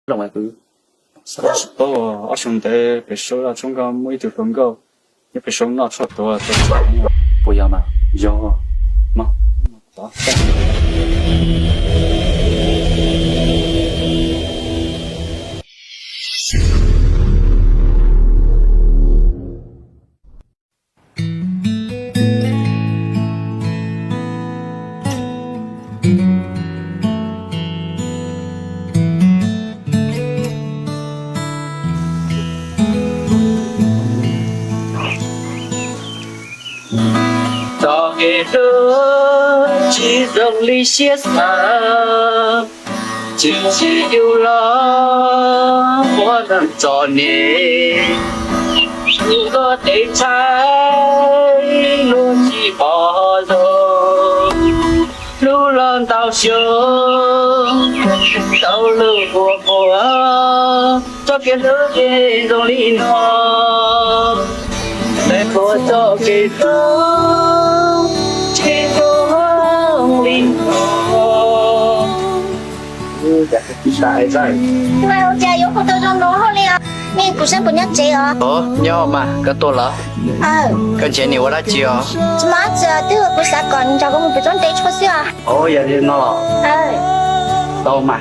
另外佢不過我兄弟被收了，中間每條廣告也被收了差不多，不要嘛？要啊，嘛？好。早给的记忆里写上，记起有了我能找你。如果对菜路几包肉，路人到手道路过过，早给的给容里诺。在我早给的天空里头，大仔。因為我家有好多種攞好了，你不是不要借哦？哦，你好嘛，更多了，更借你我来借哦。怎麼子？對我不是講，你叫我們不准對錯事啊？哦，也是喏，到嘛。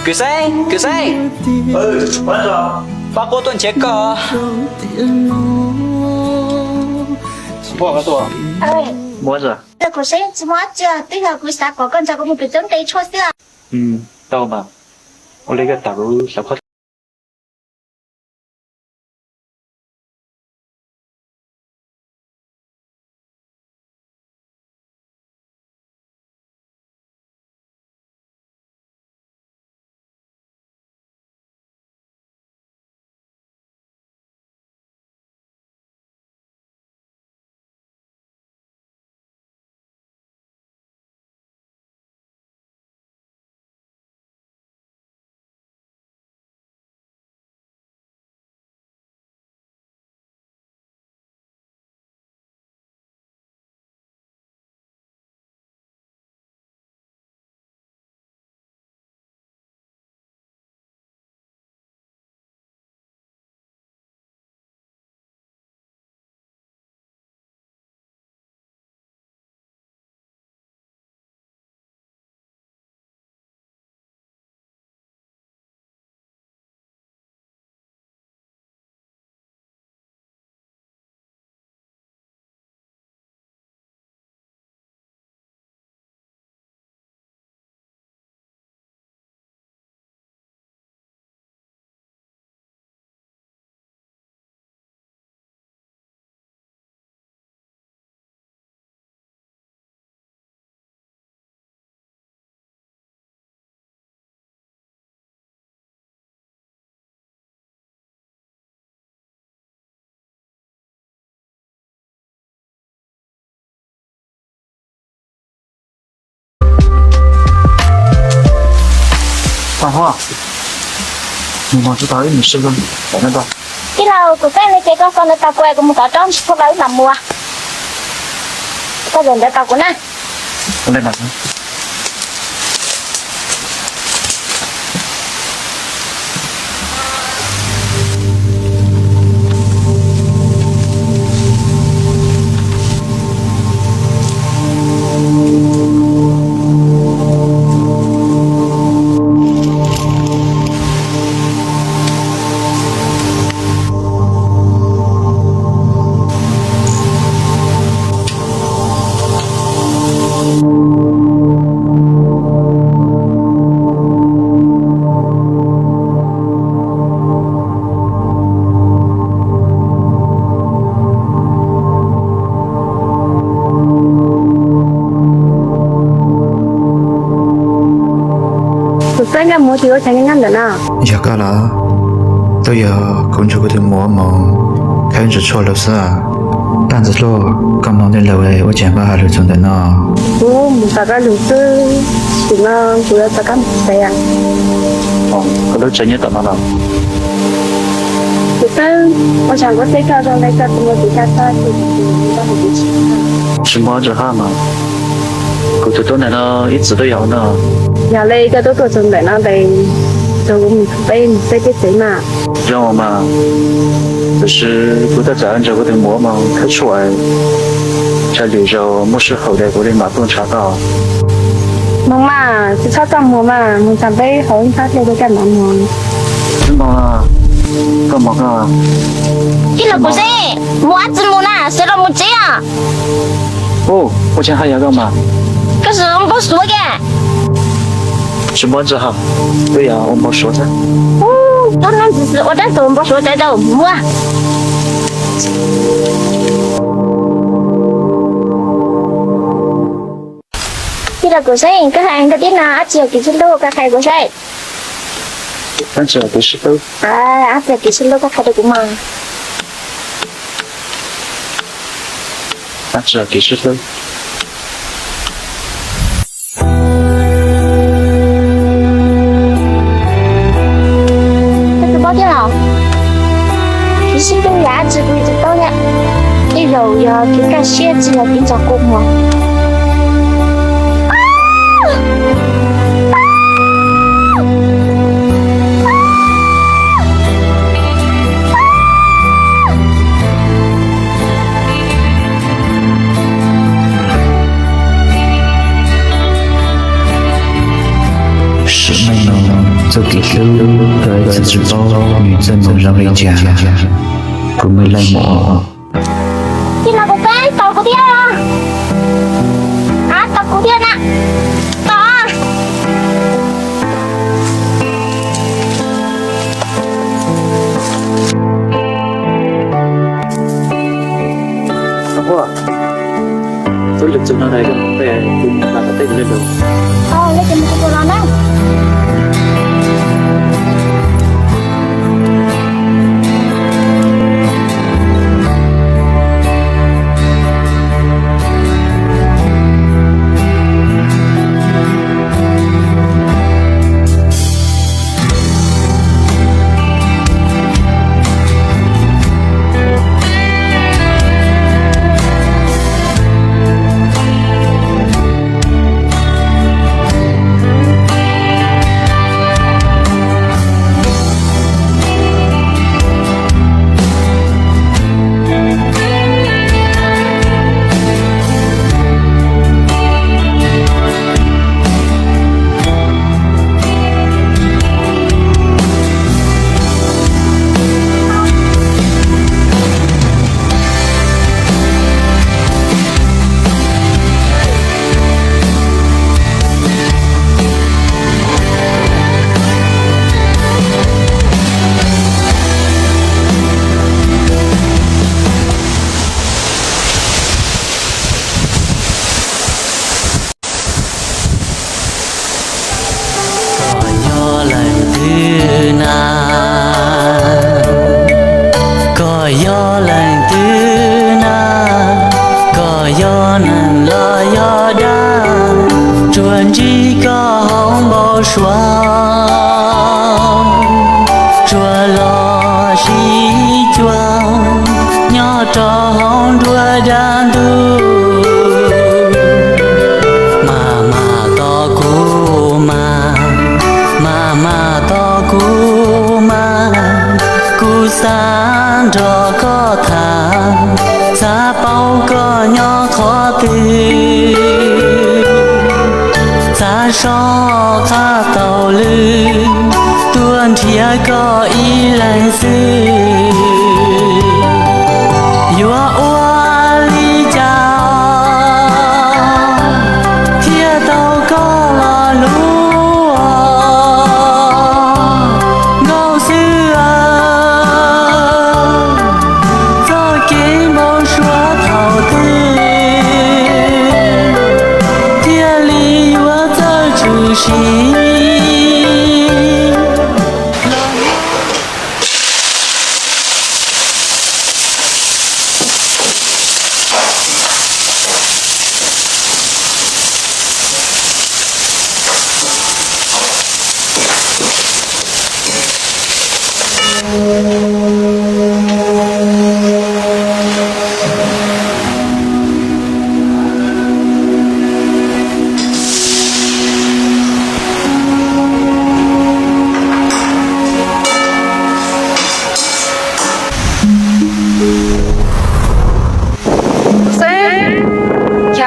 巨星，巨星，晚上。把果炖切个。多少个多？么子？這個是怎麼子？對我不是講，跟着我們不准對錯事啊？到嘛。我那個大佬小塊。大话，你妈知道你是个我那个。啲樓佢跟你幾個講到大貴，咁我當時出嚟諗冇啊？個人在大貴呢？我来拿。真嘅冇條我請緊人啊！呀嘎啦，都要工作嗰條摸摸，看着錯了是啊，但是咯，咁忙的路誒，我見不下路中的呢。我唔大家路都行啦，主要大家唔使啊。哦，嗰度整嘢得啦。其實我想過這個讓那個怎麼比較大，就是到你錢。是摸着哈嘛？嗰度都嚟咯，一直都有呢。nhà lê cho tôi của chúng để nó đầy 走我们背的谁嘛？让我嘛，就是不得再按照我的模嘛开出来，才留着没事后代我的马东查到。mong mà chỉ sao tầm mùa mà mình cảm thấy hối phát lên cái mà mùa真忙啊，干嘛啊？ cái là của gì mua ăn mùa nè sẽ là một gì à 哦，我今天还要干嘛？ cái gì ông bố số kìa 是么子哈？对呀，我没说的。 tôi nói chỉ是我在做不说在做mua cái là của gì cái hàng cái tiếng nào áp chiều cái xin lỗi cái hàng của gì 但这不是都 à áp chiều cái xin lỗi cái hàng của mà 但这不是都 cái bao nhiêu nào cái xin lỗi giá chỉ quy định đâu nhá cái rồi cái cái xe chỉ là cái chọc cục mà dẫu kỳ lưu đời thật sự bao người dân mong rằng lên trà của mới lại mỏ cái nào của cái tàu của thiên à tàu của thiên ạ tàu Apa? Tôi lực chân ở đây không? Về cùng là cái tên lên đầu. lấy cái một cái lon đó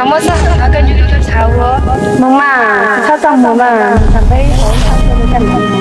nhà mua sắm nó cái gì đó chào mà sao xong mà thằng đấy hỗ trợ cho mình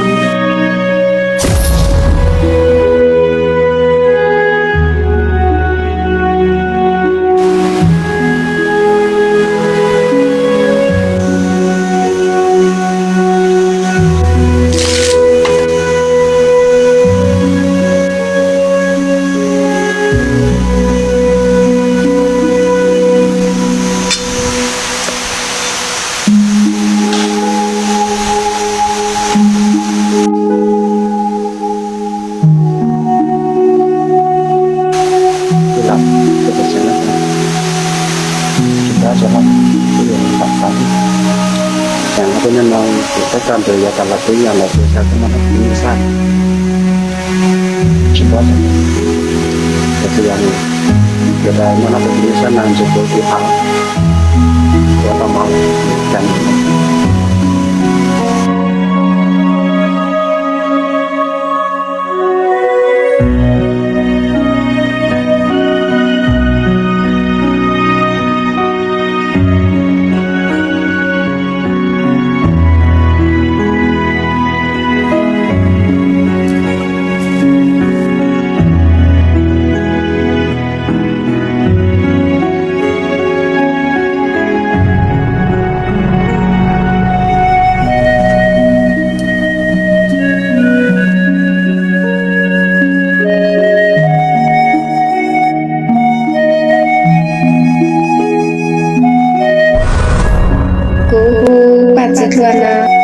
tôi làm tôi phải xem nó chúng ta sẽ làm cái điều tập tành chẳng có nên nói thì tất cả từ giờ là cái nhà là từ sao cái nó như sao chúng ta sẽ cái dạng cái này nó cũng như sao làm cho tôi thì thắng của tao mong chẳng bạn chỉ thường là bạn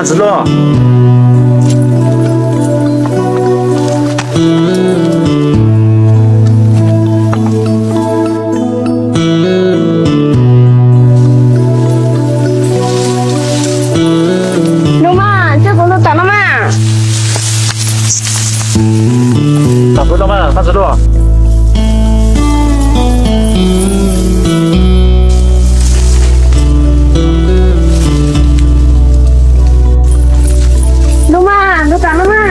子乐。đúng mà chưa có được tao mà打不到吗？范子路。đúng mà được tao mà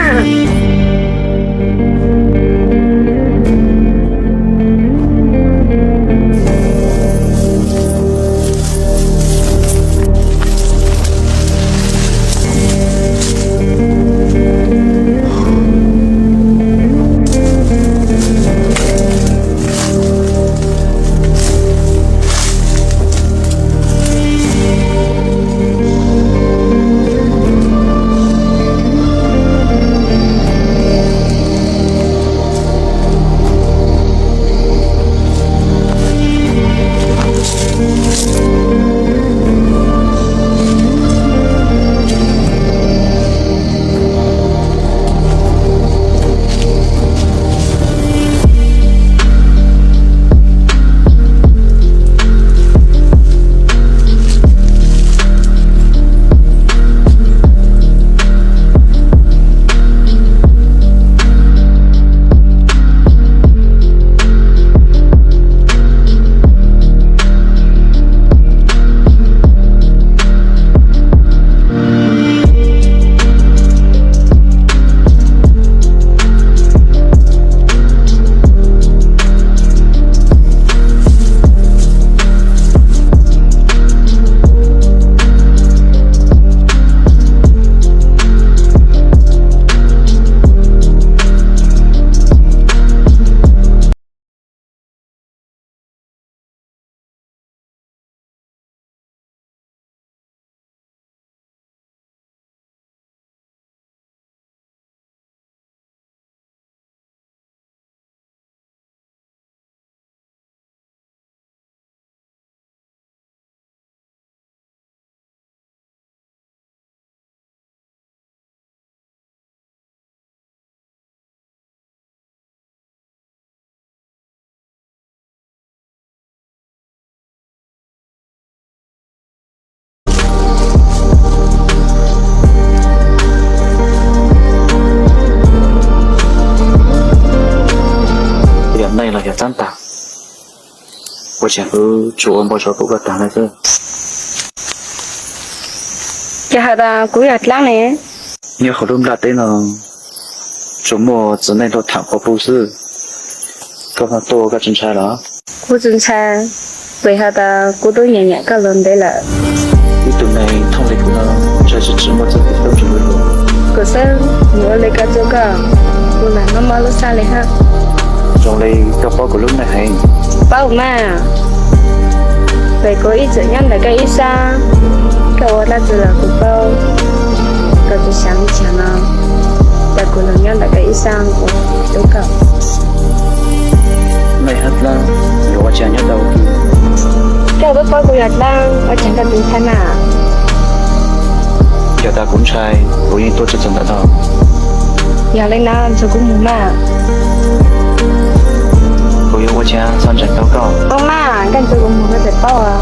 này là hiểu tan tạc. Tôi chẳng cứ chủ ông bao giờ cũng gặp tàng này cơ. Chả hả ta cũng giặt lắm nè. Nhưng họ luôn đặt tên là chúng mùa giờ này tôi thẳng có bố sư. Các bạn tôi các chân trai đó. Cô chân trai, vậy hả ta cô tôi nhẹ nhẹ các lần đấy là. Ý tụi này thông lịch của nó chơi chỉ một giờ thì đâu chừng được. Cô sao nhớ lấy cả chỗ cả, cô là nó mau lúc xa lấy ha. Rồi đây các bác của lúc này hay. Bao mà. Vậy có ý chữ nhân là cái ý xa. Cậu là chữ là của bao. Cậu chỉ sáng đi chả nào. Và cô là nhân là cái ý xa của chỗ cậu. Này hát là nhiều quá chàng nhất đâu. Cậu bất bao cô giặt lang, ở chẳng cần tính thân à. Giờ ta cũng trai, bởi vì tôi chưa từng đã đâu. Giờ lên nào cho cũng muốn mà. Bởi vì quá chàng sang trận cao cao. Ông mà, cần cho cũng muốn cái bao à.